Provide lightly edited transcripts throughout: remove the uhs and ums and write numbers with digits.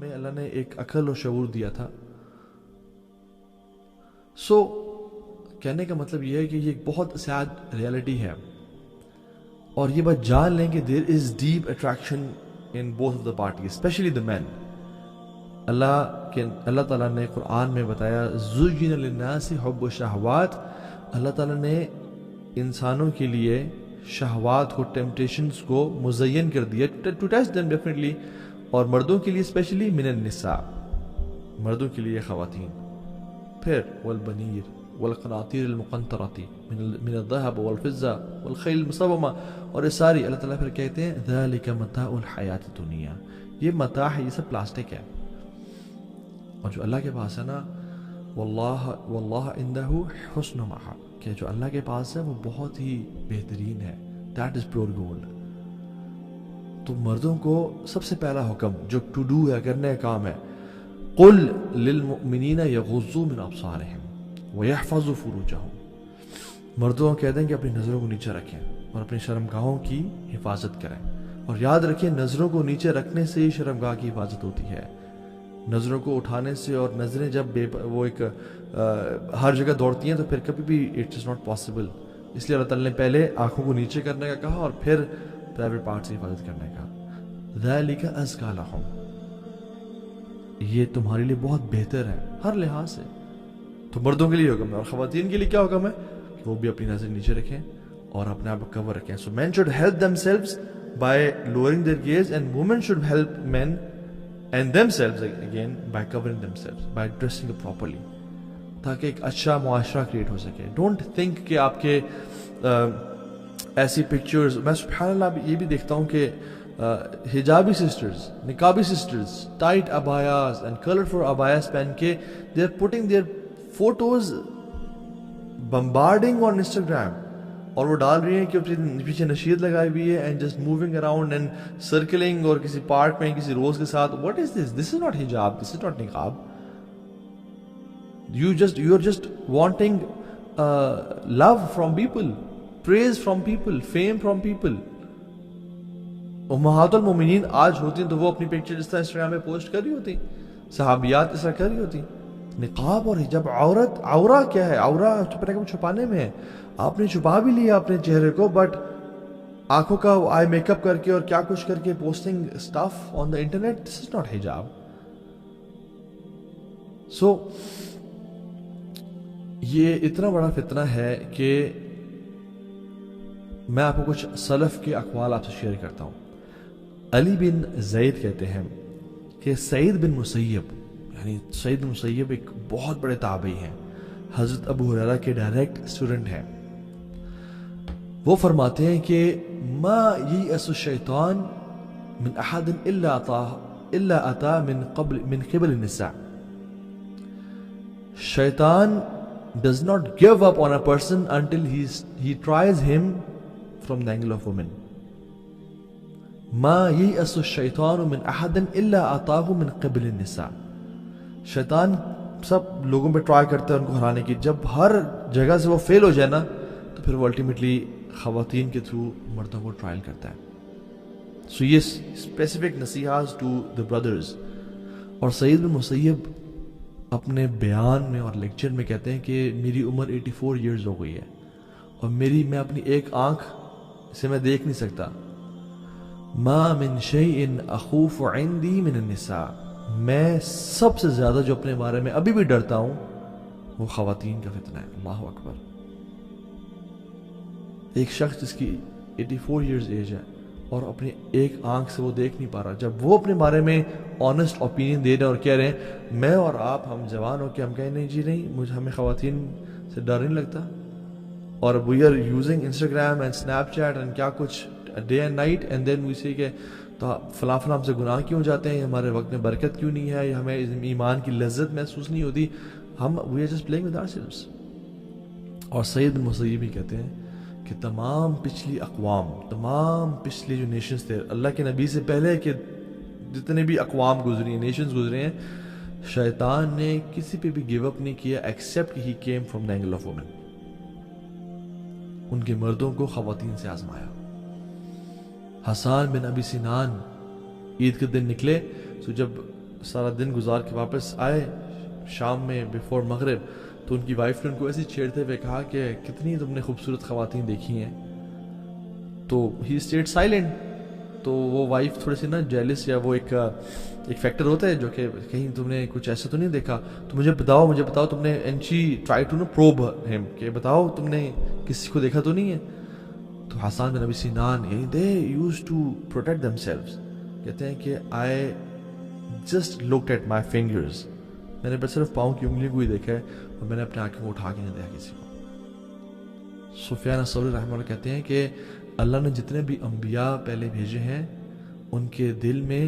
ہمیں اللہ نے ایک عقل اور شعور دیا تھا. کہنے کا مطلب یہ ہے کہ یہ ایک بہت سیڈ ریالٹی ہے, اور یہ بات جان لیں کہ there is deep attraction in both of the party, especially the man. اللہ تعالیٰ نے قرآن میں بتایا زُجِّنَ لِلنَّاسِ حُبُّ الشَّهَوَاتِ, اللہ تعالیٰ نے انسانوں کے لیے شہوات کو, ٹیمپٹیشنز کو مزین کر دیا, ٹو ٹیسٹ دیم ڈیفینیٹلی, اور مردوں کے لیے اسپیشلی من النساء, مردوں کے لیے خواتین. پھر والبنیر والقناطیر المقنطرۃ من الذهب والفضة والخیل المصومہ, اور یہ ساری اللہ تعالیٰ پھر کہتے ہیں ذلک متاع الحیات الدنیا, یہ متاع ہے, یہ سب پلاسٹک ہے. اور جو اللہ کے پاس ہے نا, واللہ عندہ حسن مآب, کہ جو اللہ کے پاس ہے وہ بہت ہی بہترین ہے, دیٹ از پیور گولڈ. تو مردوں کو سب سے پہلا حکم جو ٹو ڈو ہے, کرنے کا کام ہے, قل للمؤمنین یغضوا من ابصارہم ویحفظوا فروجہم, مردوں کو کہہ دیں کہ اپنی نظروں کو نیچے رکھیں اور اپنی شرمگاہوں کی حفاظت کریں, اور یاد رکھیں نظروں کو نیچے رکھنے سے ہی شرمگاہ کی حفاظت ہوتی ہے. نظروں کو اٹھانے سے, اور نظریں جب وہ ایک ہر جگہ دوڑتی ہیں تو پھر کبھی بھی اٹ از ناٹ پاسبل. اس لیے اللہ تعالیٰ نے پہلے آنکھوں کو نیچے کرنے کا کہا اور پھر پرائیویٹ پارٹ سے حفاظت کرنے کا. ذَلِكَ أَزْكَىٰ لَهُمْ, یہ تمہارے لیے بہت بہتر ہے ہر لحاظ سے. تو مردوں کے لیے حکم ہے, اور خواتین کے لیے کیا حکم ہے کہ وہ بھی اپنی نظر نیچے رکھیں اور اپنے آپ کو کور رکھیں. So men should help themselves by lowering their gaze, and women should help men and themselves again by covering themselves, by dressing up properly, تاکہ ایک اچھا معاشرہ کریٹ ہو سکے. ڈونٹ تھنک کہ آپ کے ایسی پکچرز, میں سبحان اللہ یہ بھی دیکھتا ہوں کہ حجابی سسٹرز, نقابی sisters, tight abayas and colourful abayas پہن کے they are putting their photos bombarding on Instagram, اور وہ ڈال رہی ہیں کہ پیچھے نشید لگائی ہوئی ہے, and just moving around and سرکلنگ, اور کسی پارک میں کسی روز کے ساتھ. What is this? This is not حجاب, دس از ناٹ نقاب. You are just wanting love from people, praise from people, fame from people. امہات المومنین آج ہوتی ہیں تو وہ اپنی پکچر اس طرح انسٹاگرام پہ پوسٹ کر رہی ہوتی, صحابیات اس طرح کر رہی ہوتی. نقاب اور حجاب, عورہ کیا ہے؟ عورہ چھپانے میں ہے. آپ نے چھپا بھی لیا اپنے چہرے کو, بٹ آنکھوں کا آئی میک اپ کر کے اور کیا کچھ کر کے posting stuff on the internet, this is not حجاب. سو یہ اتنا بڑا فتنہ ہے کہ میں آپ کو کچھ سلف کے اقوال آپ سے شیئر کرتا ہوں. علی بن زید کہتے ہیں کہ سعید بن مسیب, یعنی سعید بن مسیب ایک بہت بڑے تابعی ہیں, حضرت ابو ہریرہ کے ڈائریکٹ اسٹوڈنٹ ہیں. وہ فرماتے ہیں کہ ما یئس الشیطان من احد الا اتا من قبل النساء, شیطان does not give up on a person until he tries him from the angle of women. ما ييأس الشيطان من أحد إلا أتاه من قبل النساء, شیطان سب لوگوں پہ ٹرائی کرتا ہے ان کو ہرانے کی, جب ہر جگہ سے وہ فیل ہو جائے نا تو پھر وہ الٹیمیٹلی خواتین کے تھرو مردوں کو ٹرائل کرتا ہے. سو یہ اسپیسیفک نصیحات ٹو دا بردرز. اور سعید بن مسیب اپنے بیان میں اور لیکچر میں کہتے ہیں کہ میری عمر 84 ایئرز ہو گئی ہے, اور میں اپنی ایک آنکھ سے میں دیکھ نہیں سکتا. ما من شیء اخوف عندی من النساء, میں سب سے زیادہ جو اپنے بارے میں ابھی بھی ڈرتا ہوں وہ خواتین کا فتنہ ہے. اللہ اکبر. ایک شخص جس کی 84 ایئرز ایج ہے اور اپنی ایک آنکھ سے وہ دیکھ نہیں پا رہا, جب وہ اپنے بارے میں آنیسٹ اوپینین دے رہے ہیں اور کہہ رہے ہیں میں اور آپ ہم جوان ہو کے ہم کہیں نہیں جی نہیں, ہمیں خواتین سے ڈر نہیں لگتا, اور we are using Instagram and Snapchat and کیا کچھ day and night, and then we see کہ تو فلاں ہم سے گناہ کیوں جاتے ہیں, ہمارے وقت میں برکت کیوں نہیں ہے, ہمیں ایمان کی لذت محسوس نہیں ہوتی, ہم we are just playing with ourselves. اور سعید بن مسیب بھی کہتے ہیں کہ تمام پچھلی اقوام, تمام پچھلی جو نیشنز تھے اللہ کے نبی سے پہلے کے جتنے بھی اقوام گزری ہیں, نیشنز گزرے ہیں, شیطان نے کسی پہ بھی گیو اپ نہیں کیا except he came from the angle of woman. ان کے مردوں کو خواتین سے آزمایا. حسان بن ابی سنان عید کے دن نکلے, تو جب سارا دن گزار کے واپس آئے شام میں بیفور مغرب, تو ان کی وائف نے ان کو ایسے چھیڑتے ہوئے کہا کہ کتنی تم نے خوبصورت خواتین دیکھی ہیں, تو ہی اسٹیڈ سائلنٹ. تو وہ وائف تھوڑی سی نا جیلس, یا وہ ایک فیکٹر ہوتا ہے جو کہ کہیں تم نے کچھ ایسا تو نہیں دیکھا, تو مجھے بتاؤ تم نے, and she try to probe ہم کہ بتاؤ تم نے کسی کو دیکھا تو نہیں ہے. تو حسان بن ابی سنان, یعنی they use to protect themselves, کہتے ہیں کہ I just looked at my fingers, میں نے بس صرف پاؤں کی انگلیوں کو ہی دیکھا ہے اور میں نے اپنے آنکھوں کو اٹھا کے نہیں دیکھا کسی کو. سفیان الثوری رحمہ اللہ کہتے ہیں کہ اللہ نے جتنے بھی انبیاء پہلے بھیجے ہیں ان کے دل میں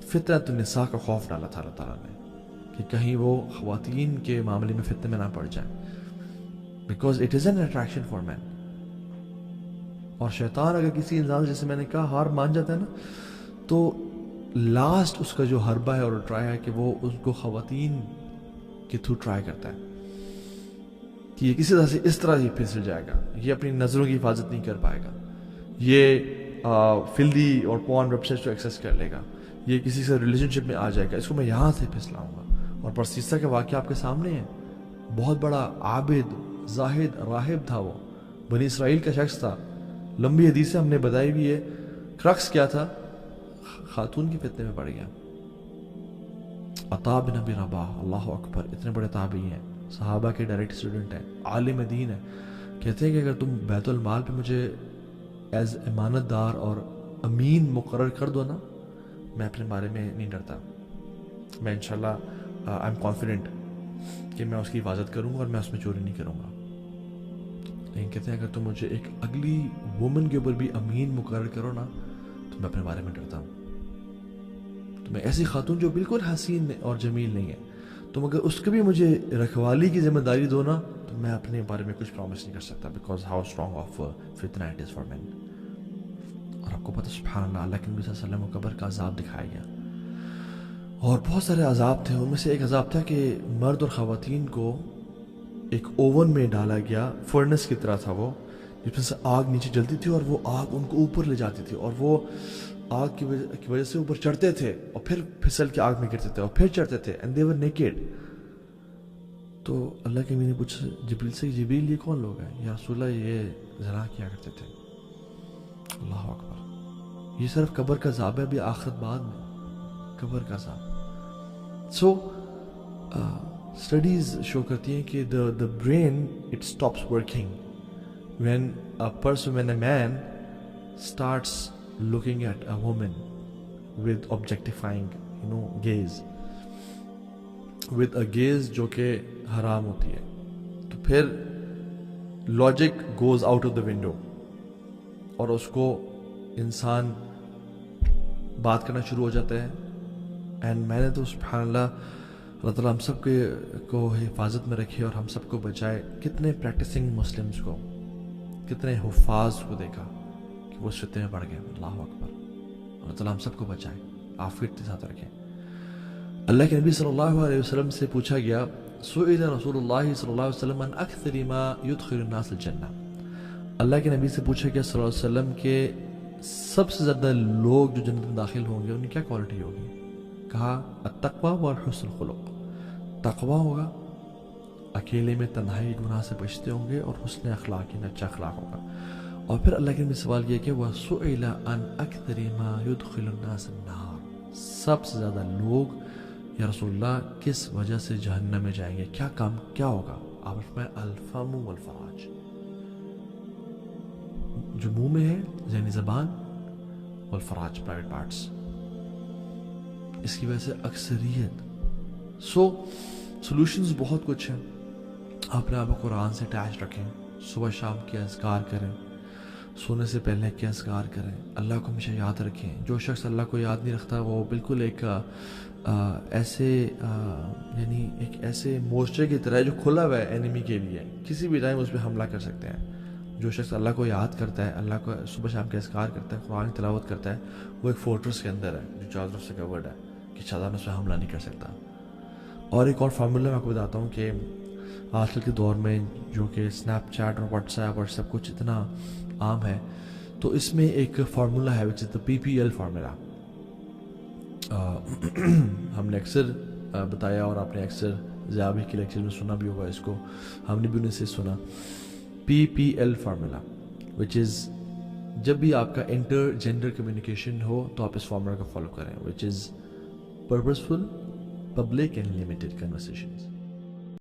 فطرت النساء کا خوف ڈالا تھا اللہ تعالیٰ نے, کہ کہیں وہ خواتین کے معاملے میں فتنے میں نہ پڑ جائیں, because it is an attraction for man. اور شیطان اگر کسی انسان جیسے میں نے کہا ہار مان جاتا ہے نا, تو لاسٹ اس کا جو حربہ ہے اور ٹرائی ہے کہ وہ اس کو خواتین کے تھرو ٹرائی کرتا ہے کہ یہ کسی طرح سے اس طرح ہی پھسل جائے گا, یہ اپنی نظروں کی حفاظت نہیں کر پائے گا, یہ فلدی اور پورن ویب سائٹس کو ایکسیس کر لے گا, یہ کسی سے ریلیشن شپ میں آ جائے گا, اس کو میں یہاں سے پھسلاؤں گا. اور پرسیسا کا واقعہ آپ کے سامنے ہے, بہت بڑا عابد زاہد راہب تھا, وہ بنی اسرائیل کا شخص تھا, لمبی حدیثیں ہم نے بتائی بھی ہے. کرکس کیا تھا, خاتون کے فتنے میں پڑ گیا. عطا بن ابی رباح, اللہ اکبر, اتنے بڑے تابعی ہیں, صحابہ کے ڈائریکٹ اسٹوڈنٹ ہیں, عالم دین ہے, کہتے ہیں کہ اگر تم بیت المال پہ مجھے ایز امانت دار اور امین مقرر کر دو نا, میں اپنے بارے میں نہیں ڈرتا, میں انشاءاللہ آئی ایم کانفیڈنٹ کہ میں اس کی حفاظت کروں گا اور میں اس میں چوری نہیں کروں گا. لیکن کہتے ہیں اگر تم مجھے ایک اگلی وومن کے اوپر بھی امین مقرر کرو نا, تو میں اپنے بارے میں ڈرتا ہوں. تو میں ایسی خاتون جو بالکل حسین اور جمیل نہیں ہے, تم اگر اس کی بھی مجھے رکھوالی کی ذمہ داری دو نا, تو میں اپنے بارے میں کچھ پرومس نہیں کر سکتا, بیکاز ہاؤ اسٹرانگ آف فتنہ اٹ از فار مین. اور آپ کو پتہ سبحان اللہ, اللہ کے نبی صلی اللہ علیہ وسلم کو قبر کا عذاب دکھایا گیا, اور بہت سارے عذاب تھے. ان میں سے ایک عذاب تھا کہ مرد اور خواتین کو ایک اوون میں ڈالا گیا, فرنس کی طرح تھا وہ, جس میں سے آگ نیچے جلتی تھی اور وہ آگ ان کو اوپر لے جاتی تھی, اور وہ آگ کی وجہ سے اوپر چڑھتے تھے اور پھر پھسل کے آگ میں گرتے تھے اور پھر چڑھتے تھے, اینڈ دے ور نیکڈ. تو اللہ کے نبی نے پوچھا جبریل سے, جبریل یہ کون لوگ ہیں؟ یا رسول اللہ یہ زنا کیا کرتے تھے. اللہ اکبر, یہ صرف قبر کا عذاب ہے, ابھی آخرت بعد میں قبر کا عذاب. سو اسٹڈیز شو کرتی ہیں کہ the brain it stops working when a man starts looking at a woman with objectifying gaze, with a gaze جو کہ حرام ہوتی ہے, تو پھر logic goes out of the window اور اس کو انسان بات کرنا شروع ہو جاتا ہے. اینڈ میں نے تو سبحان اللہ تعالیٰ ہم سب کو حفاظت میں رکھے اور ہم سب کو بچائے. کتنے پریکٹسنگ مسلمز کو, کتنے حفاظ کو دیکھا کہ وہ فتنے میں پڑ گئے. اللہ اکبر, اللہ تعالیٰ ہم سب کو بچائے, عافیت کے ساتھ رکھیں. اللہ کے نبی صلی اللہ علیہ وسلم سے پوچھا گیا, سئل رسول اللہ صلی اللہ علیہ وسلم عن اکثر ما يدخل الناس الجنہ, اللہ کے نبی سے پوچھا گیا صلی اللہ علیہ وسلم کہ سب سے زیادہ لوگ جو جنت میں داخل ہوں گے ان کی کیا کوالٹی ہوگی؟ کہا التقوی والحسن الخلق, تقوی ہوگا, اکیلے میں تنہائی گناہ سے بچتے ہوں گے, اور حسن اخلاق یعنی اچھا اخلاق ہوگا. اور پھر اللہ کے نبی سوال کیا کہ وَسُئِلَ عَنْ أَكْثَرِ مَا يُدْخِلُ النَّاسَ النَّارِ, سب سے زیادہ لوگ یا رسول اللہ کس وجہ سے جہنم میں جائیں گے, کیا کام کیا ہوگا؟ آپ فرمائے الفم والفراج, جو منہ میں ہے یعنی زبان, والفراج پرائیویٹ پارٹس, اس کی وجہ سے اکثریت. سو سولوشنز بہت کچھ ہیں. آپ اپنے آپ کو قرآن سے اٹیچ رکھیں, صبح شام کے اذکار کریں, سونے سے پہلے کے اذکار کریں, اللہ کو ہمیشہ یاد رکھیں. جو شخص اللہ کو یاد نہیں رکھتا وہ بالکل ایک ایسے مورچے کی طرح جو کھلا ہوا ہے اینیمی کے لیے, کسی بھی ٹائم اس پہ حملہ کر سکتے ہیں. جو شخص اللہ کو یاد کرتا ہے, اللہ کو صبح شام کے اذکار کرتا ہے, قرآن تلاوت کرتا ہے, وہ ایک فورٹریس کے اندر ہے جو چاروں طرف سے کورڈ ہے کہ شیطان اس پہ حملہ نہیں کر سکتا. اور ایک اور فارمولا میں آپ کو بتاتا ہوں کہ آج کل کے دور میں جو کہ اسنیپ چیٹ اور واٹس ایپ اور سب کچھ اتنا عام ہے, تو اس میں ایک فارمولا ہے which is the PPL formula. ہم نے اکثر بتایا اور آپ نے اکثر ضیابی کے لیکچر میں سنا بھی ہوگا اس کو, ہم نے بھی انہیں سے سنا, PPL فارمولا, وچ از جب بھی آپ کا انٹر جینڈر کمیونیکیشن ہو تو آپ اس فارمولا کو فالو کریں, which is purposeful, public and limited conversations.